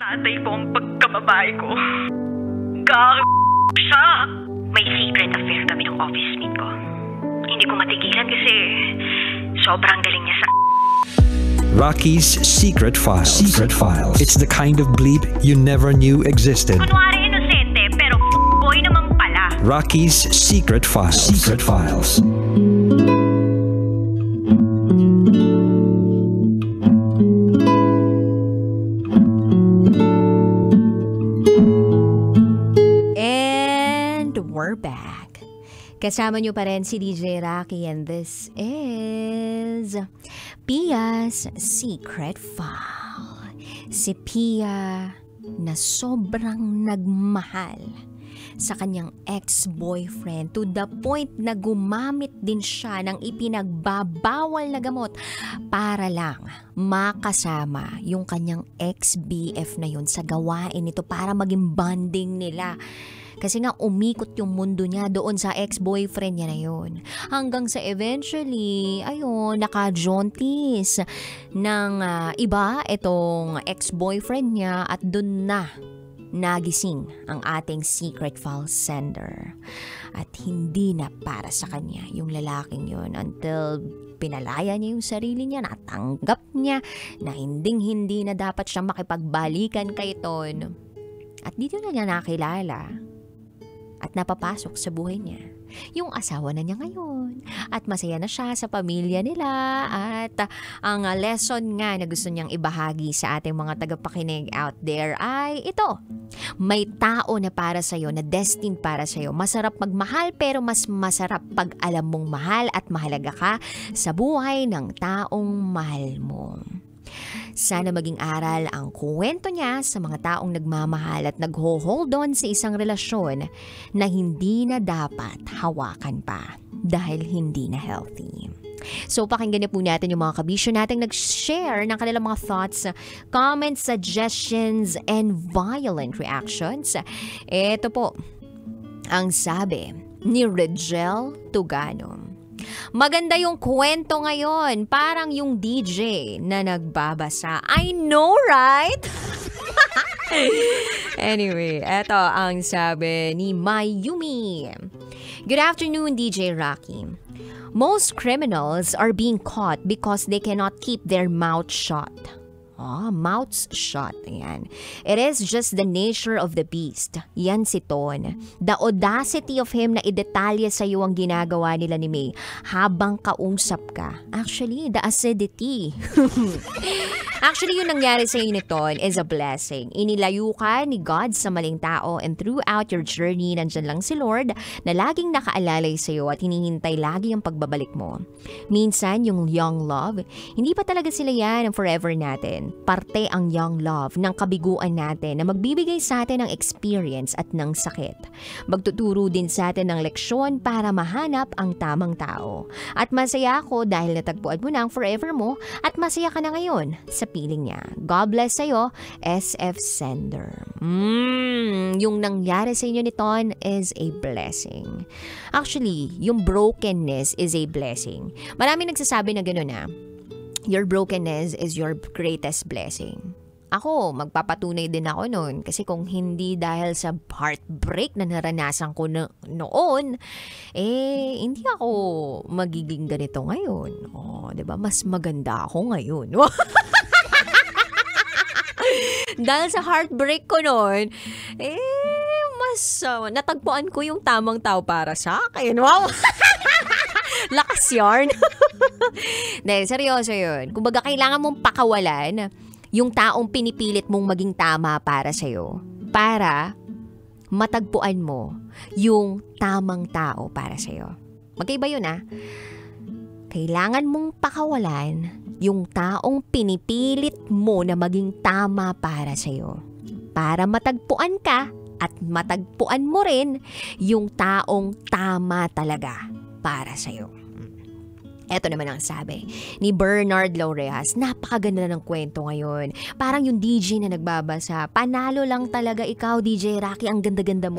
Tatay ko ang pagkababae ko. Siya. May secret affair kami ng office mate ko. Hindi ko matigilan kasi sobrang galing niya sa... Rocky's Secret Files. Secret Files. It's the kind of bleep you never knew existed. Kunwari inosente, pero boy naman pala. Rocky's Secret Files. Secret Files. And we're back. Kasama nyo pa rin si DJ Rocky and this is Pia's Secret File. Si Pia na sobrang nagmahal sa kanyang ex-boyfriend to the point na gumamit din siya ng ipinagbabawal na gamot para lang makasama yung kanyang ex-BF na yun sa gawain nito para maging bonding nila. Kasi nga umikot yung mundo niya doon sa ex-boyfriend niya na yun. Hanggang sa eventually, ayun, naka-jaunties ng iba itong ex-boyfriend niya at doon na nagising ang ating secret file sender. At hindi na para sa kanya yung lalaking yun until pinalaya niya yung sarili niya, natanggap niya na hindi na dapat siya makipagbalikan kay Ton. At dito na niya nakilala at napapasok sa buhay niya yung asawa na niya ngayon. At masaya na siya sa pamilya nila. At ang lesson nga na gusto niyang ibahagi sa ating mga tagapakinig out there ay ito. May tao na para sa'yo, na destined para sa'yo. Masarap magmahal pero mas masarap pag alam mong mahal at mahalaga ka sa buhay ng taong mahal mo. Sana maging aral ang kwento niya sa mga taong nagmamahal at nag-hold on sa isang relasyon na hindi na dapat hawakan pa dahil hindi na healthy. So pakinggan niyo po natin yung mga kabisyo nating nag-share ng kanilang mga thoughts, comments, suggestions, and violent reactions. Ito po ang sabi ni Regel Tugano. Maganda yung kwento ngayon. Parang yung DJ na nagbabasa. I know, right? Anyway, eto ang sabi ni Mayumi. Good afternoon, DJ Rocky. Most criminals are being caught because they cannot keep their mouth shut. Mouths shut. Ayan. It is just the nature of the beast. Yan si Ton. The audacity of him na idetalye sa iyo ang ginagawa nila ni May habang kausap ka. Actually, the acidity. Actually, yung nangyari sa iyo ni Ton is a blessing. Inilayo ka ni God sa maling tao and throughout your journey, nandyan lang si Lord na laging nakaalalay sa iyo at hinihintay lagi ang pagbabalik mo. Minsan, yung young love, hindi pa talaga sila yan ang forever natin. Parte ang young love ng kabiguan natin na magbibigay sa atin ng experience at ng sakit. Magtuturo din sa atin ng leksyon para mahanap ang tamang tao. At masaya ako dahil natagpuan mo na ang forever mo at masaya ka na ngayon sa piling niya. God bless sa'yo, SF Sender. Yung nangyari sa inyo ni Ton is a blessing. Actually, yung brokenness is a blessing. Marami nagsasabi na gano'n na. Your brokenness is your greatest blessing. Ako, magpapatunay din ako noon kasi kung hindi dahil sa heartbreak na naranasan ko noon, hindi ako magiging ganito ngayon. 'Di ba? Mas maganda ako ngayon. Dahil sa heartbreak ko noon, mas natagpuan ko yung tamang tao para sa akin. Wow! Lakas yarn. Dahil seryoso yun. Kumbaga kailangan mong pakawalan yung taong pinipilit mong maging tama para sa'yo. Para matagpuan mo yung tamang tao para sa'yo. Magkaiba yun Kailangan mong pakawalan yung taong pinipilit mo na maging tama para sa'yo. Para matagpuan ka at matagpuan mo rin yung taong tama talaga para sa'yo. Eto naman ang sabi ni Bernard Laureas. Napakaganda ng kwento ngayon. Parang yung DJ na nagbabasa. Panalo lang talaga ikaw, DJ Rocky. Ang ganda-ganda mo.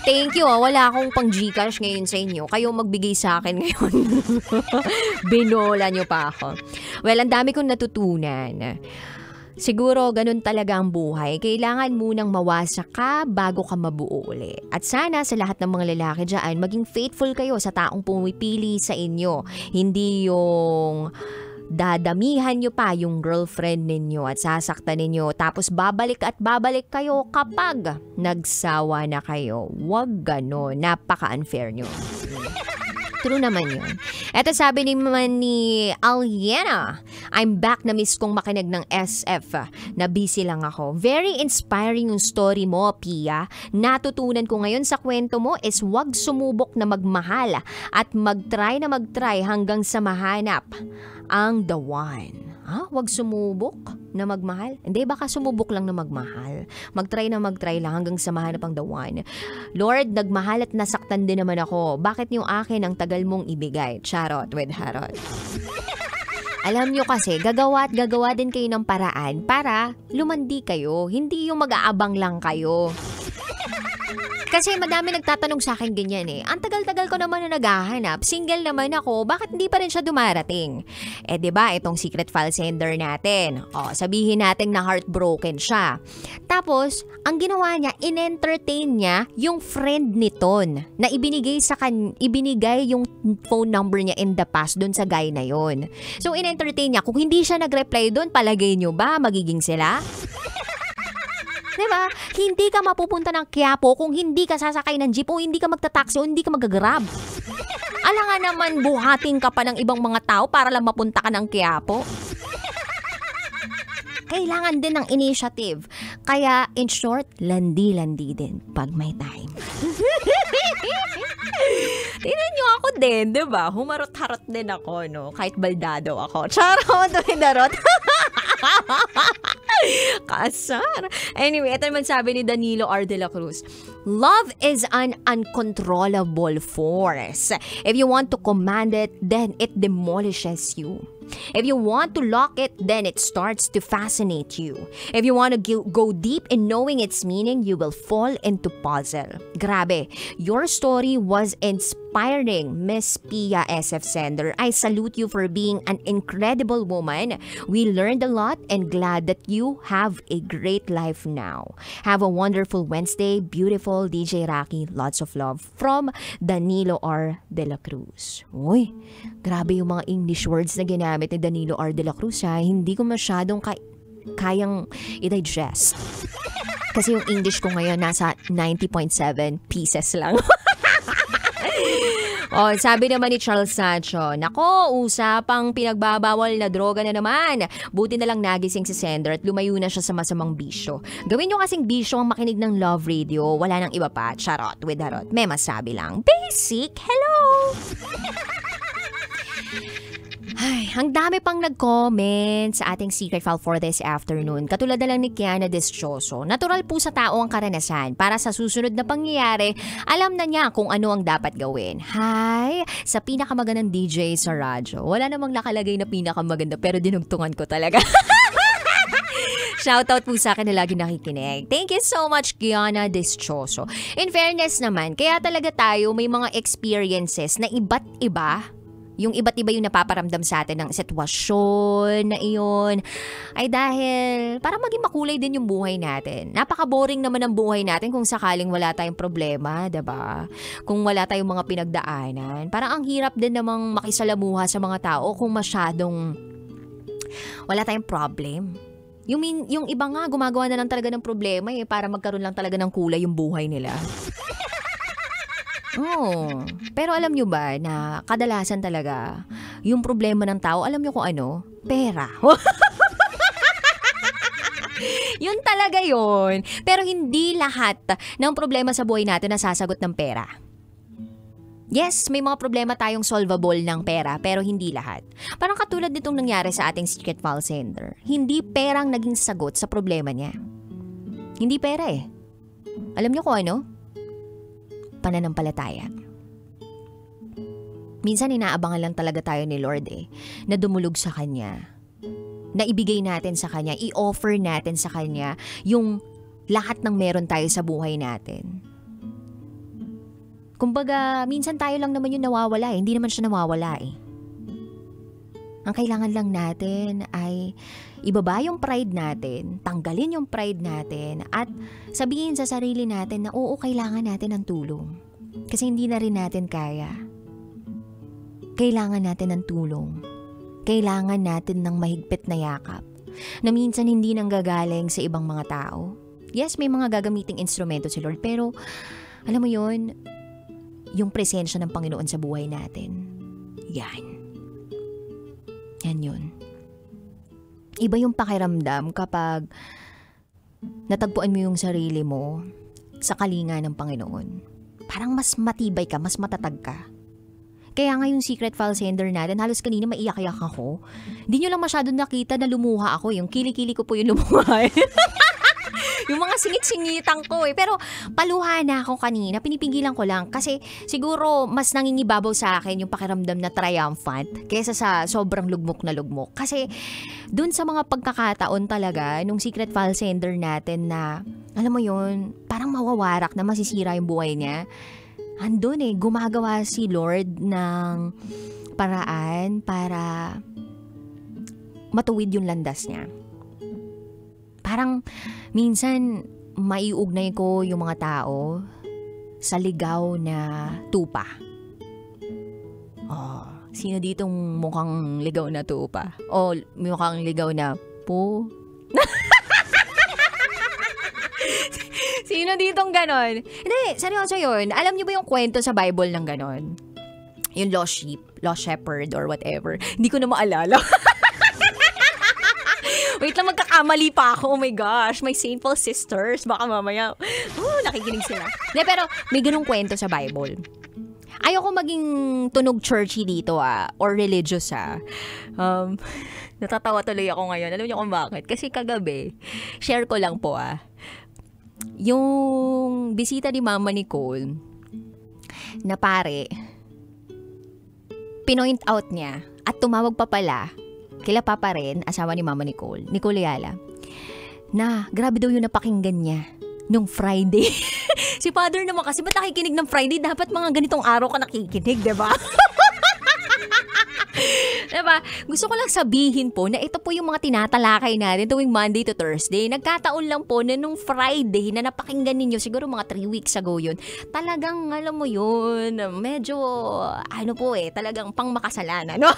Thank you. Wala akong pang Gcash ngayon sa inyo. Kayo magbigay sa akin ngayon. Binola nyo pa ako. Well, ang dami kong natutunan. Siguro ganun talaga ang buhay. Kailangan munang mawasak ka bago ka mabuo uli. At sana sa lahat ng mga lalaki dyan, maging faithful kayo sa taong pumipili sa inyo. Hindi yung dadamihan nyo pa yung girlfriend ninyo at sasaktan ninyo. Tapos babalik at babalik kayo kapag nagsawa na kayo. Huwag ganon. Napaka-unfair nyo. True naman yun. Eto sabi naman ni Aliena, I'm back na miss kong makinig ng SF. Na busy lang ako. Very inspiring yung story mo, Pia. Natutunan ko ngayon sa kwento mo is wag sumubok na magmahal at mag-try hanggang sa mahanap ang the one. Wag sumubok na magmahal? Hindi, baka sumubok lang na magmahal. Mag-try lang hanggang sa mahanap ang the one. Lord, nagmahal at nasaktan din naman ako. Bakit yung akin ang tagal mong ibigay? Charot with Harot. Alam nyo kasi, gagawa din kayo ng paraan para lumandi kayo. Hindi yung mag-aabang lang kayo. Kasi madami nagtatanong sa akin ganyan eh. Ang tagal-tagal ko naman na naghahanap. Single naman ako. Bakit hindi pa rin siya dumarating? Eh 'di ba itong secret file sender natin. Sabihin natin na heartbroken siya. Tapos, ang ginawa niya, in-entertain niya yung friend ni Ton na ibinigay yung phone number niya in the past doon sa guy na yon. So, in-entertain niya. Kung hindi siya nag-reply doon, palagay niyo ba magiging sila? Diba? Hindi ka mapupunta ng Quiapo kung hindi ka sasakay ng jeep o hindi ka magta-taxi o hindi ka mag-grab. Alangan naman buhatin ka pa ng ibang mga tao para lang mapunta ka ng Quiapo. Kailangan din ng initiative. Kaya, in short, landi-landi din pag may time. Tingnan nyo ako din, diba? Humarot-harot din ako, no? Kahit baldado ako. Charot, darot. Kasar. Anyway, ito naman sabi ni Danilo R. De La Cruz. Love is an uncontrollable force. If you want to command it, then it demolishes you. If you want to lock it, then it starts to fascinate you. If you want to go deep in knowing its meaning, you will fall into puzzle. Grabe, your story was inspiring, Miss Pia SF Sender. I salute you for being an incredible woman. We learned a lot and glad that you have a great life now. Have a wonderful Wednesday, beautiful DJ Rocky. Lots of love from Danilo R. De La Cruz. Uy, grabe yung mga English words na ginamit ni Danilo R. De La Cruz ha. Hindi ko masyadong kayang i-digest. Kasi yung English ko ngayon nasa 90.7 pieces lang. Sabi naman ni Charles Sancho, nako, usapang pinagbabawal na droga na naman. Buti na lang nagising si Sender at lumayo na siya sa masamang bisyo. Gawin nyo kasing bisyo ang makinig ng Love Radio. Wala nang iba pa. Charot with Harot. May masabi lang. Basic, hello! Ay, ang dami pang nag-comment sa ating secret file for this afternoon. Katulad na lang ni Kiana Deschoso. Natural po sa tao ang karanasan. Para sa susunod na pangyayari, alam na niya kung ano ang dapat gawin. Hi! Sa pinakamagandang DJ sa radyo. Wala namang nakalagay na pinakamaganda pero dinugtungan ko talaga. Shoutout po sa akin na lagi nakikinig. Thank you so much, Kiana Deschoso. In fairness naman, kaya talaga tayo may mga experiences na iba't iba. Yung iba't iba yung napaparamdam sa atin ng sitwasyon na iyon ay dahil para maging makulay din yung buhay natin. Napaka-boring naman ang buhay natin kung sakaling wala tayong problema, diba? Kung wala tayong mga pinagdaanan. Parang ang hirap din namang makisalamuha sa mga tao kung masyadong wala tayong problem. Yung iba nga gumagawa na lang talaga ng problema para magkaroon lang talaga ng kulay yung buhay nila. Pero alam nyo ba na kadalasan talaga yung problema ng tao, alam nyo kung ano? Pera. Yun talaga yun. Pero hindi lahat ng problema sa buhay natin nasasagot ng pera. Yes, may mga problema tayong solvable ng pera, pero hindi lahat. Parang katulad nitong nangyari sa ating secret file sender. Hindi perang naging sagot sa problema niya. Hindi pera eh. Alam nyo kung ano? Pananampalataya. Minsan inaabangan lang talaga tayo ni Lord na dumulog sa Kanya. Na ibigay natin sa Kanya, i-offer natin sa Kanya yung lahat ng meron tayo sa buhay natin. Kumbaga, minsan tayo lang naman yung nawawala hindi naman siya nawawala Ang kailangan lang natin ay ibaba yung pride natin, tanggalin yung pride natin, at sabihin sa sarili natin na oo, kailangan natin ng tulong. Kasi hindi na rin natin kaya. Kailangan natin ng tulong. Kailangan natin ng mahigpit na yakap na minsan hindi nanggagaling sa ibang mga tao. Yes, may mga gagamiting instrumento si Lord, pero alam mo yun, yung presensya ng Panginoon sa buhay natin. Yan yun. Iba yung pakiramdam kapag natagpuan mo yung sarili mo sa kalinga ng Panginoon. Parang mas matibay ka, mas matatag ka. Kaya nga yung secret file sender natin, halos kanina maiyak-iyak ako. Hindi nyo lang masyado nakita na lumuha ako. Yung kili-kili ko po yung lumuha. Yung mga singit-singitan ko eh. Pero paluha na ako kanina. Pinipigilan ko lang. Kasi siguro mas nangingibabaw sa akin yung pakiramdam na triumphant kaysa sa sobrang lugmok na lugmok. Kasi dun sa mga pagkakataon talaga nung secret file sender natin na, alam mo yun, parang mawawarak na masisira yung buhay niya. Andun eh, gumagawa si Lord ng paraan para matuwid yung landas niya. Parang minsan maiugnay ko yung mga tao sa ligaw na tupa. Oh, sino ditong mukhang ligaw na tupa? O mukhang ligaw na po? Sino ditong ganon? Hindi, seryoso yun. Alam niyo ba yung kwento sa Bible ng ganon? Yung lost sheep, lost shepherd or whatever. Hindi ko na maalala. Wait lang, magkakamali pa ako. Oh my gosh, my saintful sisters. Baka mamaya, nakikinig sila. De, pero may ganung kwento sa Bible. Ayoko maging tunog churchy dito or religious Natatawa tuloy ako ngayon. Alam niyo kung bakit? Kasi kagabi, share ko lang po yung bisita ni Mama Nicole na pare, pinoint out niya at tumawag pa pala kila Papa rin, asawa ni Mama Nicole Ayala, na grabe daw yung napakinggan niya nung Friday. Si Father naman kasi, ba't nakikinig ng Friday? Dapat mga ganitong araw ka nakikinig, diba? Diba? Gusto ko lang sabihin po na ito po yung mga tinatalakay natin tuwing Monday to Thursday. Nagkataon lang po na nung Friday na napakinggan ninyo, siguro mga 3 weeks ago yun, talagang alam mo yun, medyo, talagang pang makasalanan, no?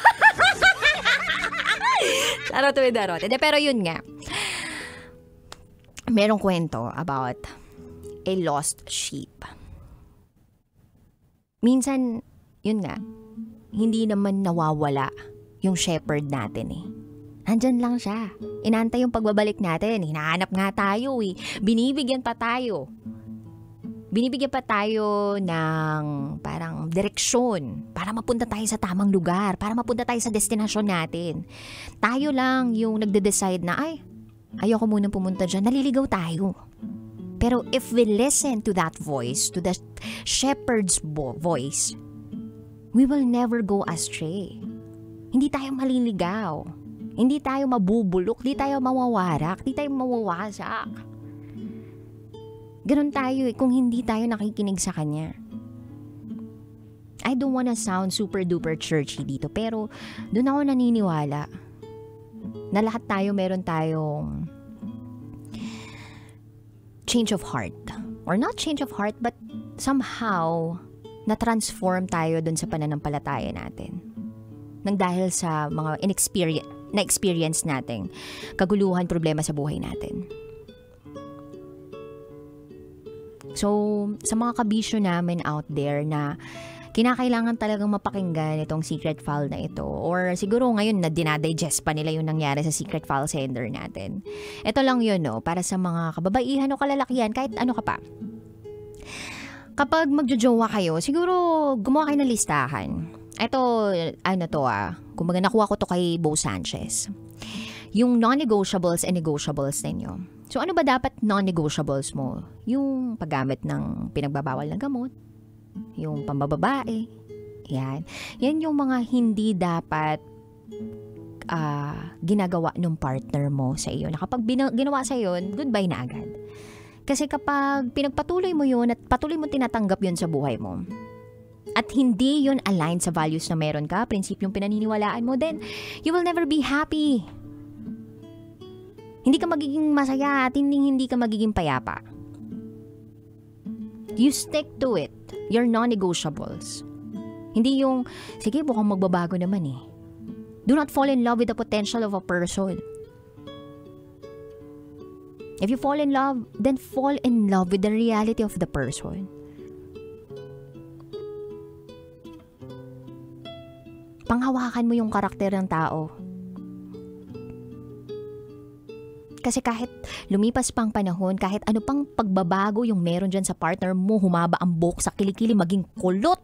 Darot. Pero yun nga, merong kwento about a lost sheep. Minsan, yun nga, hindi naman nawawala yung shepherd natin eh. Nandyan lang siya. Inaantay yung pagbabalik natin. Hinahanap nga tayo eh. Binibigyan pa tayo ng parang direksyon para mapunta tayo sa tamang lugar, para mapunta tayo sa destinasyon natin. Tayo lang yung nagde-decide na, ayoko munang pumunta dyan, naliligaw tayo. Pero if we listen to that voice, to the shepherd's voice, we will never go astray. Hindi tayo maliligaw. Hindi tayo mabubulok, hindi tayo mawawarak, hindi tayo mawawasak. Ganon tayo kung hindi tayo nakikinig sa Kanya. I don't wanna sound super duper churchy dito, pero doon ako naniniwala na lahat tayo meron tayong change of heart. Or not change of heart, but somehow na-transform tayo doon sa pananampalataya natin. Nang dahil sa mga na-experience nating kaguluhan, problema sa buhay natin. So, sa mga kabisyo namin out there na kinakailangan talagang mapakinggan itong secret file na ito, or siguro ngayon na dinadigest pa nila yung nangyari sa secret file sender natin. Ito lang yun, para sa mga kababaihan o kalalakihan, kahit ano ka pa. Kapag magjojowa kayo, siguro gumawa kayo ng listahan. Ito, kumbaga nakuha ko to kay Bo Sanchez. Yung non-negotiables and negotiables ninyo. So, ano ba dapat non-negotiables mo? Yung paggamit ng pinagbabawal na gamot, yung pambababae, yan. Yan yung mga hindi dapat ginagawa ng partner mo sa iyo. Na kapag ginawa sa iyo, goodbye na agad. Kasi kapag pinagpatuloy mo yun at patuloy mo tinatanggap yun sa buhay mo, at hindi yun aligned sa values na meron ka, prinsipyong pinaniniwalaan mo, then you will never be happy. Hindi ka magiging masaya at hindi ka magiging payapa. You stick to it. Your non-negotiables. Hindi yung, sige, mukhang magbabago naman eh. Do not fall in love with the potential of a person. If you fall in love, then fall in love with the reality of the person. Panghawakan mo yung karakter ng tao. Kasi kahit lumipas pang panahon, kahit ano pang pagbabago yung meron dyan sa partner mo, humaba ang buhok sa kilikili, maging kulot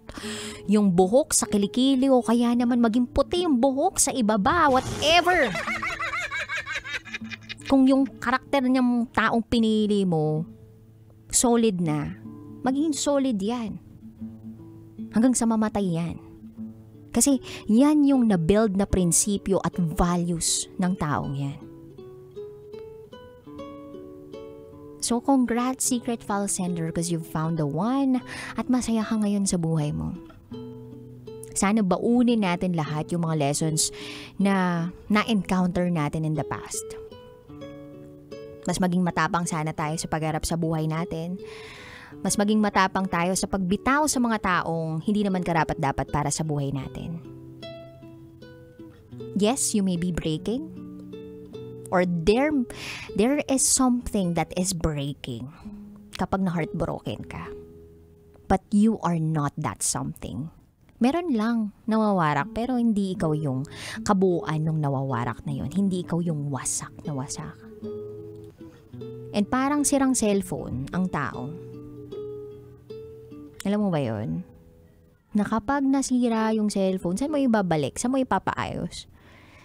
yung buhok sa kilikili, o kaya naman maging puti yung buhok sa ibaba, whatever. Kung yung karakter niyang taong pinili mo, solid na, magiging solid yan. Hanggang sa mamatay yan. Kasi yan yung na-build na prinsipyo at values ng taong yan. So congrats, Secret File Sender, because you've found the one at masaya ka ngayon sa buhay mo. Sana baunin natin lahat yung mga lessons na na-encounter natin in the past. Mas maging matapang sana tayo sa pagharap sa buhay natin. Mas maging matapang tayo sa pagbitaw sa mga taong hindi naman karapat-dapat para sa buhay natin. Yes, you may be breaking. Or there is something that is breaking kapag na-heartbroken ka. But you are not that something. Meron lang nawawarak, pero hindi ikaw yung kabuuan ng nawawarak na yun. Hindi ikaw yung wasak na wasak. And parang sirang cellphone ang tao. Alam mo ba yun? Na kapag nasira yung cellphone, saan mo ibabalik? Saan mo ipapaayos?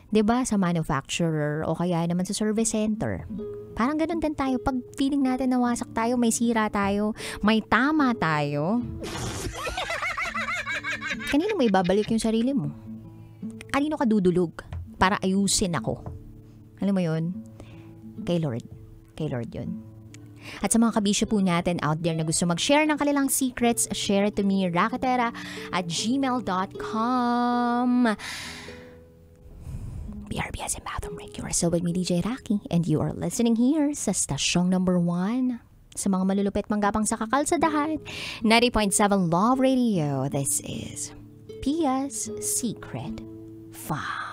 'Di ba, sa manufacturer o kaya naman sa service center. Parang ganun din tayo. Pag feeling natin nawasak tayo, may sira tayo, may tama tayo. Kanino mo ibabalik yung sarili mo? Kanino ka dudulog para ayusin ako? Alam mo yun? Kay Lord. Kay Lord yun. At sa mga kabisyo po natin out there na gusto mag-share ng kanilang secrets, share it to me, raketera@gmail.com. BRB as in Bathroom Break. You are still with me, DJ Rocky, and you are listening here sa stasyong number 1 sa mga malulupit manggapang sa kakalsadahan, 90.7 Love Radio. This is Pia's Secret File.